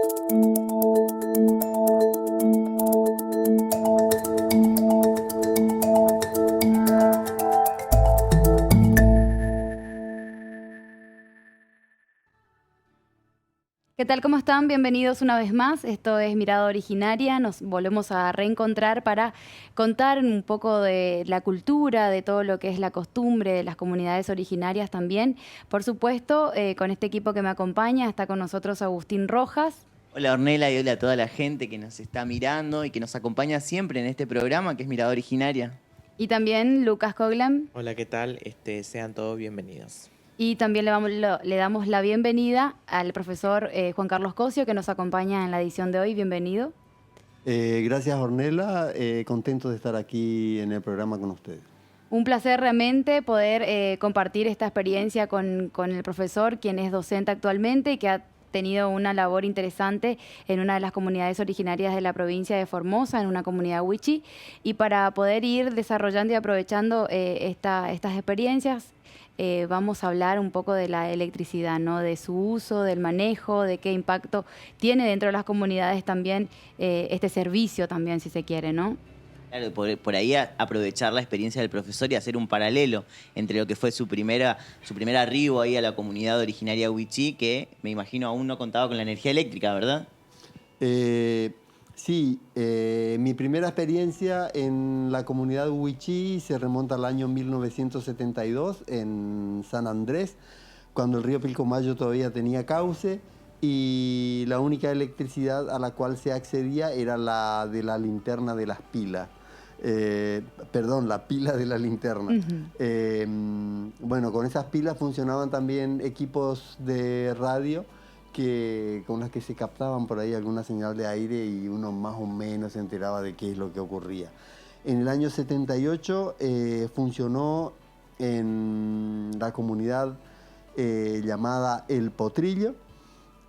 ¿Qué tal? ¿Cómo están? Bienvenidos una vez más. Esto es Mirada Originaria. Nos volvemos a reencontrar para contar un poco de la cultura, de todo lo que es la costumbre de las comunidades originarias también. Por supuesto, con este equipo que me acompaña está con nosotros Agustín Rojas. Hola Ornella y hola a toda la gente que nos está mirando y que nos acompaña siempre en este programa que es Mirada Originaria. Y también Lucas Coglan. Hola, ¿qué tal? Sean todos bienvenidos. Y también le damos la bienvenida al profesor Juan Carlos Cosio, que nos acompaña en la edición de hoy. Bienvenido. Gracias, Ornella. Contento de estar aquí en el programa con ustedes. Un placer realmente poder compartir esta experiencia con el profesor, quien es docente actualmente y que ha tenido una labor interesante en una de las comunidades originarias de la provincia de Formosa, en una comunidad wichí, y para poder ir desarrollando y aprovechando estas experiencias, vamos a hablar un poco de la electricidad, ¿no? De su uso, del manejo, de qué impacto tiene dentro de las comunidades también este servicio también, si se quiere, ¿no? Claro, por ahí aprovechar la experiencia del profesor y hacer un paralelo entre lo que fue su primer arribo ahí a la comunidad originaria wichí, que me imagino aún no contaba con la energía eléctrica, ¿verdad? Sí, mi primera experiencia en la comunidad wichí se remonta al año 1972 en San Andrés, cuando el río Pilcomayo todavía tenía cauce y la única electricidad a la cual se accedía era la de la linterna de las pilas. Perdón, la pila de la linterna. Bueno, con esas pilas funcionaban también equipos de radio con las que se captaban por ahí alguna señal de aire y uno más o menos se enteraba de qué es lo que ocurría. En el año 78 funcionó en la comunidad llamada El Potrillo,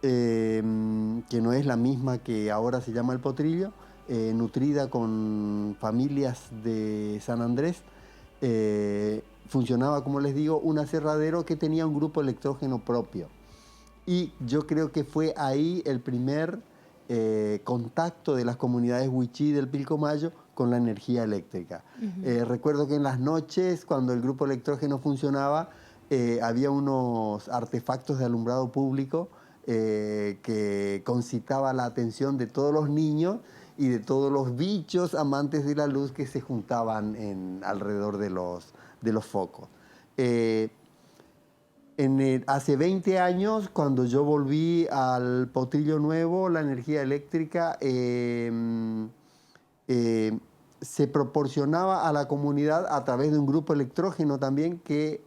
que no es la misma que ahora se llama El Potrillo, nutrida con familias de San Andrés. Funcionaba, como les digo, un aserradero que tenía un grupo electrógeno propio. Y yo creo que fue ahí el primer contacto de las comunidades wichí del Pilcomayo con la energía eléctrica. Recuerdo que en las noches, cuando el grupo electrógeno funcionaba, había unos artefactos de alumbrado público que concitaba la atención de todos los niños y de todos los bichos amantes de la luz que se juntaban alrededor de los focos. Hace 20 años, cuando yo volví al Potrillo Nuevo, la energía eléctrica se proporcionaba a la comunidad a través de un grupo electrógeno también que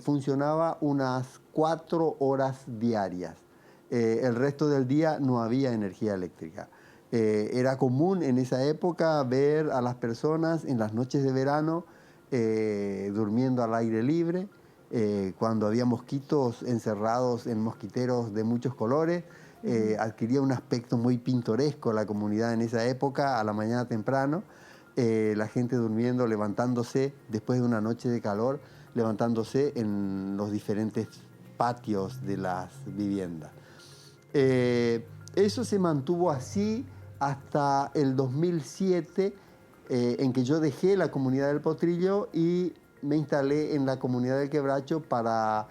funcionaba unas 4 horas diarias. El resto del día no había energía eléctrica. Era común en esa época ver a las personas en las noches de verano durmiendo al aire libre, cuando había mosquitos encerrados en mosquiteros de muchos colores. Adquiría un aspecto muy pintoresco la comunidad en esa época, a la mañana temprano, la gente durmiendo, levantándose después de una noche de calor, levantándose en los diferentes patios de las viviendas. Eso se mantuvo así hasta el 2007, en que yo dejé la comunidad del Potrillo y me instalé en la comunidad del Quebracho para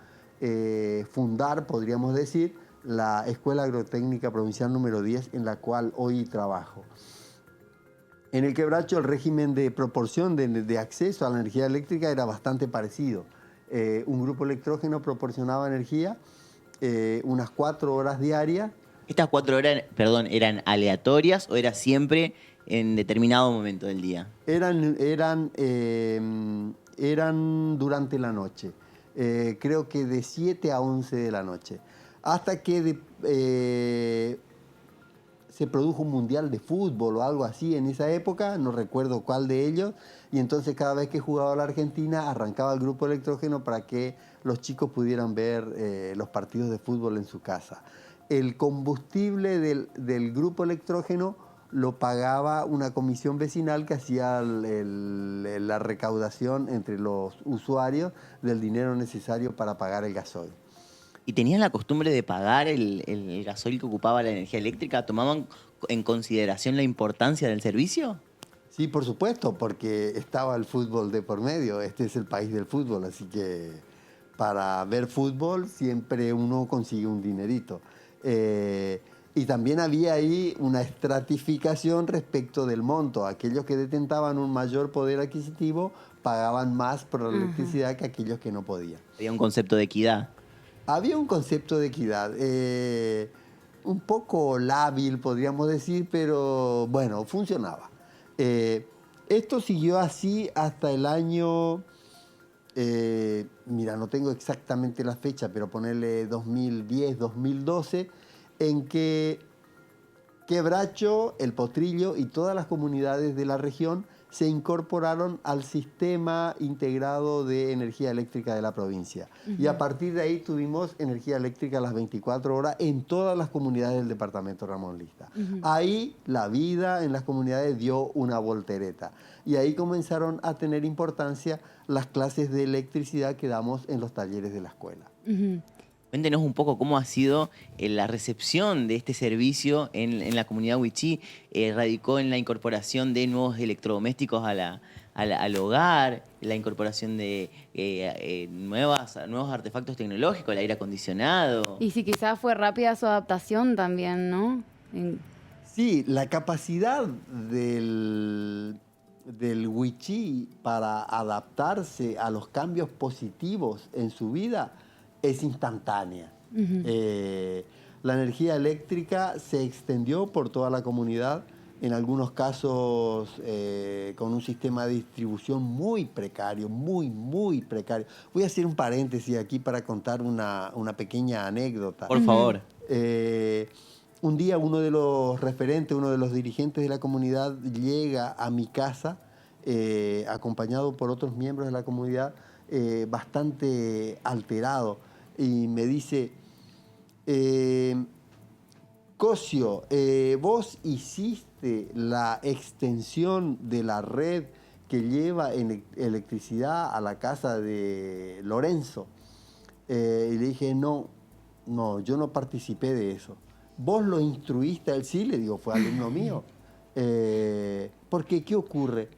fundar, podríamos decir, la Escuela Agrotécnica Provincial número 10, en la cual hoy trabajo. En el Quebracho el régimen de proporción de acceso a la energía eléctrica era bastante parecido. Un grupo electrógeno proporcionaba energía unas 4 horas diarias. ¿Estas 4 horas, perdón, eran aleatorias o era siempre en determinado momento del día? Eran durante la noche, creo que de 7 a 11 de la noche, hasta que se produjo un mundial de fútbol o algo así en esa época, no recuerdo cuál de ellos, y entonces cada vez que jugaba la Argentina arrancaba el grupo electrógeno para que los chicos pudieran ver los partidos de fútbol en su casa. El combustible del grupo electrógeno lo pagaba una comisión vecinal que hacía la recaudación entre los usuarios del dinero necesario para pagar el gasoil. ¿Y tenían la costumbre de pagar el gasoil que ocupaba la energía eléctrica? ¿Tomaban en consideración la importancia del servicio? Sí, por supuesto, porque estaba el fútbol de por medio. Este es el país del fútbol, así que para ver fútbol siempre uno consigue un dinerito. Y también había ahí una estratificación respecto del monto. Aquellos que detentaban un mayor poder adquisitivo pagaban más por la electricidad que aquellos que no podían. Había un concepto de equidad. Había un concepto de equidad, un poco lábil, podríamos decir, pero bueno, funcionaba. Esto siguió así hasta el año, mira, no tengo exactamente la fecha, pero ponerle 2010, 2012, en que Quebracho, El Potrillo y todas las comunidades de la región se incorporaron al sistema integrado de energía eléctrica de la provincia. Y a partir de ahí tuvimos energía eléctrica a las 24 horas en todas las comunidades del departamento Ramón Lista. Ahí la vida en las comunidades dio una voltereta. Y ahí comenzaron a tener importancia las clases de electricidad que damos en los talleres de la escuela. Cuéntenos un poco cómo ha sido la recepción de este servicio en la comunidad wichí. Radicó en la incorporación de nuevos electrodomésticos al hogar, la incorporación de nuevos artefactos tecnológicos, el aire acondicionado. Y si quizás fue rápida su adaptación también, ¿no? Sí, la capacidad del wichí para adaptarse a los cambios positivos en su vida es instantánea. La energía eléctrica se extendió por toda la comunidad, en algunos casos con un sistema de distribución muy precario, muy precario. Voy a hacer un paréntesis aquí para contar una pequeña anécdota. Por favor. Un día uno de los referentes, uno de los dirigentes de la comunidad llega a mi casa, acompañado por otros miembros de la comunidad, bastante alterado, y me dice: Cosio, vos hiciste la extensión de la red que lleva electricidad a la casa de Lorenzo. Y le dije: no, yo no participé de eso. ¿Vos lo instruiste a él? Sí, le digo, fue alumno mío. Porque, ¿qué ocurre?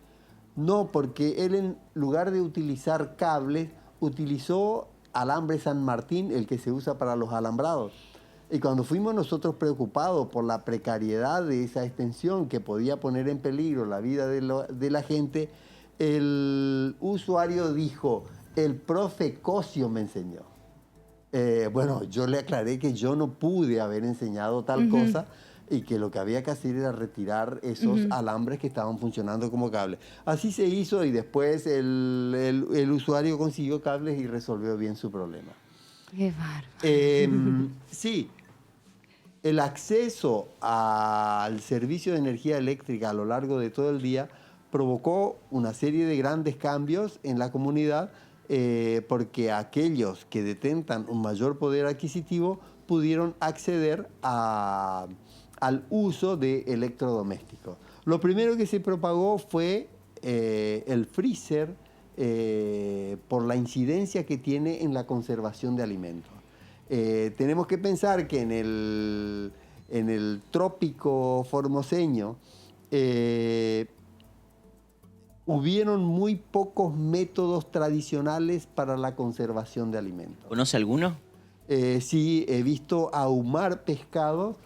No, porque él en lugar de utilizar cables, utilizó alambre San Martín, el que se usa para los alambrados. Y cuando fuimos nosotros preocupados por la precariedad de esa extensión que podía poner en peligro la vida de la gente, el usuario dijo: el profe Cosio me enseñó. Bueno, yo le aclaré que yo no pude haber enseñado tal cosa y que lo que había que hacer era retirar esos alambres que estaban funcionando como cables. Así se hizo y después el usuario consiguió cables y resolvió bien su problema. Qué bárbaro. Sí, el acceso al servicio de energía eléctrica a lo largo de todo el día provocó una serie de grandes cambios en la comunidad, porque aquellos que detentan un mayor poder adquisitivo pudieron acceder al uso de electrodomésticos. Lo primero que se propagó fue el freezer, por la incidencia que tiene en la conservación de alimentos. Tenemos que pensar que en el trópico formoseño hubieron muy pocos métodos tradicionales para la conservación de alimentos. ¿Conoce alguno? Sí, he visto ahumar pescados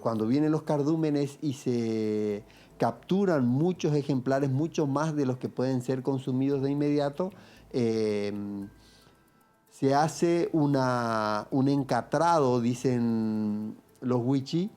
cuando vienen los cardúmenes y se capturan muchos ejemplares, mucho más de los que pueden ser consumidos de inmediato. Se hace un encatrado, dicen los wichí,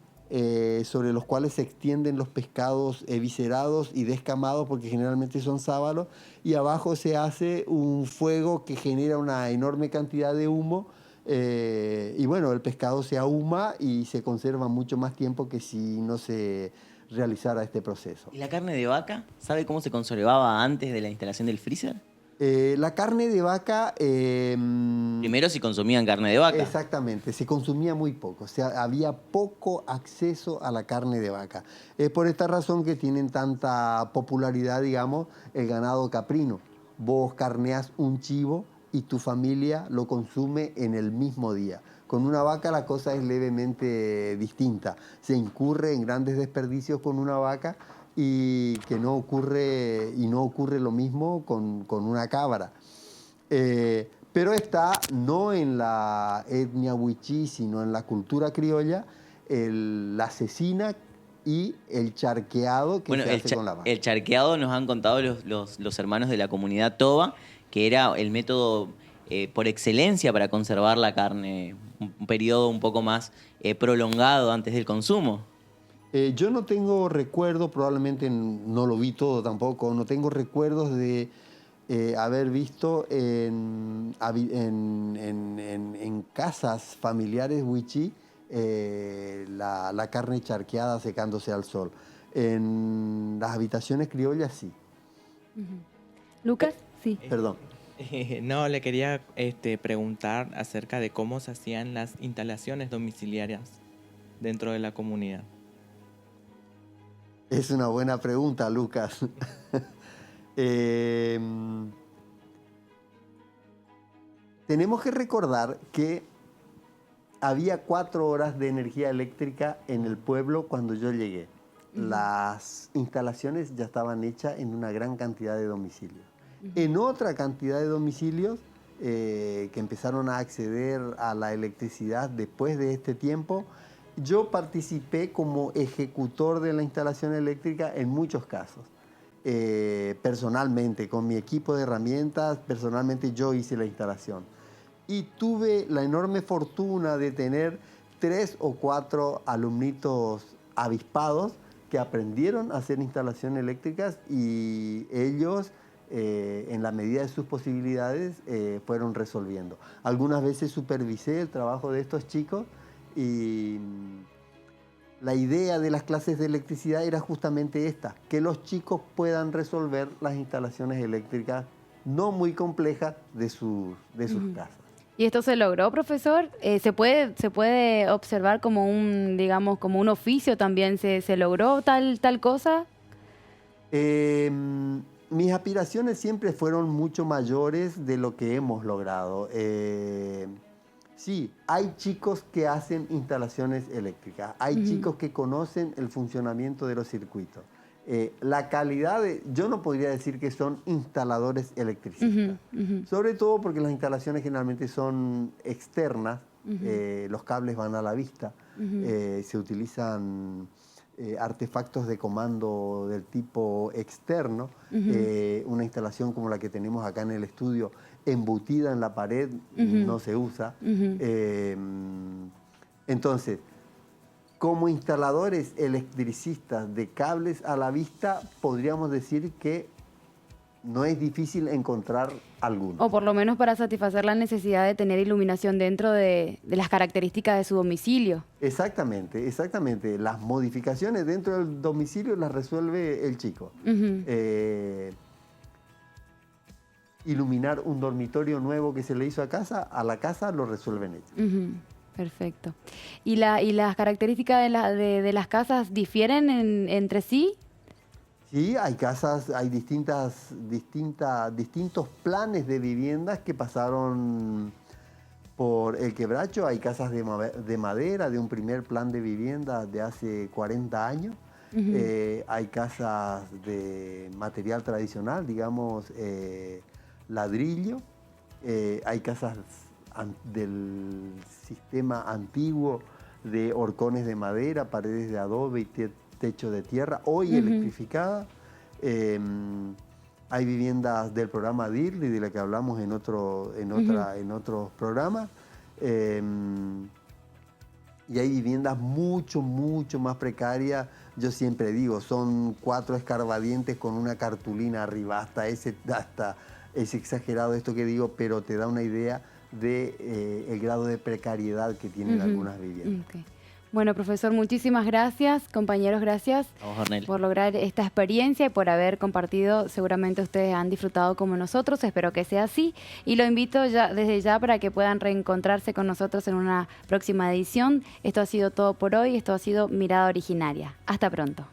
sobre los cuales se extienden los pescados eviscerados y descamados, porque generalmente son sábalos, y abajo se hace un fuego que genera una enorme cantidad de humo, y bueno, el pescado se ahuma y se conserva mucho más tiempo que si no se realizara este proceso. ¿Y la carne de vaca? ¿Sabe cómo se conservaba antes de la instalación del freezer? La carne de vaca... Primero, si consumían carne de vaca. Exactamente, se consumía muy poco, o sea, había poco acceso a la carne de vaca. Es por esta razón que tienen tanta popularidad, digamos, el ganado caprino. Vos carneás un chivo y tu familia lo consume en el mismo día. Con una vaca la cosa es levemente distinta. Se incurre en grandes desperdicios con una vaca y no ocurre lo mismo con una cabra. Pero está no en la etnia wichí, sino en la cultura criolla, la cecina y el charqueado que se hace con la vaca. El charqueado nos han contado los hermanos de la comunidad Toba, que era el método por excelencia para conservar la carne un periodo un poco más prolongado antes del consumo. Yo no tengo recuerdo, probablemente no lo vi todo tampoco, no tengo recuerdos de haber visto en casas familiares wichí la carne charqueada secándose al sol. En las habitaciones criollas sí. Lucas, sí. Perdón. No, le quería preguntar acerca de cómo se hacían las instalaciones domiciliarias dentro de la comunidad. Es una buena pregunta, Lucas. Tenemos que recordar que había 4 horas de energía eléctrica en el pueblo cuando yo llegué. Las instalaciones ya estaban hechas en una gran cantidad de domicilios. En otra cantidad de domicilios que empezaron a acceder a la electricidad después de este tiempo, yo participé como ejecutor de la instalación eléctrica en muchos casos. Personalmente, con mi equipo de herramientas, personalmente yo hice la instalación. Y tuve la enorme fortuna de tener 3 o 4 alumnitos avispados que aprendieron a hacer instalaciones eléctricas y ellos, en la medida de sus posibilidades, fueron resolviendo. Algunas veces supervisé el trabajo de estos chicos y la idea de las clases de electricidad era justamente esta, que los chicos puedan resolver las instalaciones eléctricas no muy complejas de sus casas. ¿Y esto se logró, profesor? ¿Se puede observar como un, digamos, como un oficio también? ¿Se logró tal cosa? Mis aspiraciones siempre fueron mucho mayores de lo que hemos logrado. Sí, hay chicos que hacen instalaciones eléctricas, hay chicos que conocen el funcionamiento de los circuitos. La calidad yo no podría decir que son instaladores electricistas, sobre todo porque las instalaciones generalmente son externas, los cables van a la vista, se utilizan artefactos de comando del tipo externo, una instalación como la que tenemos acá en el estudio embutida en la pared no se usa. Entonces, como instaladores electricistas de cables a la vista, podríamos decir que no es difícil encontrar alguno. O por lo menos para satisfacer la necesidad de tener iluminación dentro de las características de su domicilio. Exactamente, exactamente. Las modificaciones dentro del domicilio las resuelve el chico. Iluminar un dormitorio nuevo que se le hizo a la casa lo resuelven ellos. Perfecto. ¿Y las características de las casas difieren entre sí? Sí, hay casas, hay distintos planes de viviendas que pasaron por el quebracho. Hay casas de madera, de un primer plan de vivienda de hace 40 años. Hay casas de material tradicional, digamos, ladrillo. Hay casas del sistema antiguo de horcones de madera, paredes de adobe y techo de tierra, hoy electrificada. Hay viviendas del programa DIRLI, de la que hablamos en otros programas. Y hay viviendas mucho más precarias. Yo siempre digo, son 4 escarbadientes con una cartulina arriba. Hasta es exagerado esto que digo, pero te da una idea de el grado de precariedad que tienen algunas viviendas. Bueno, profesor, muchísimas gracias. Compañeros, gracias por lograr esta experiencia y por haber compartido. Seguramente ustedes han disfrutado como nosotros, espero que sea así. Y lo invito desde ya para que puedan reencontrarse con nosotros en una próxima edición. Esto ha sido todo por hoy, esto ha sido Mirada Originaria. Hasta pronto.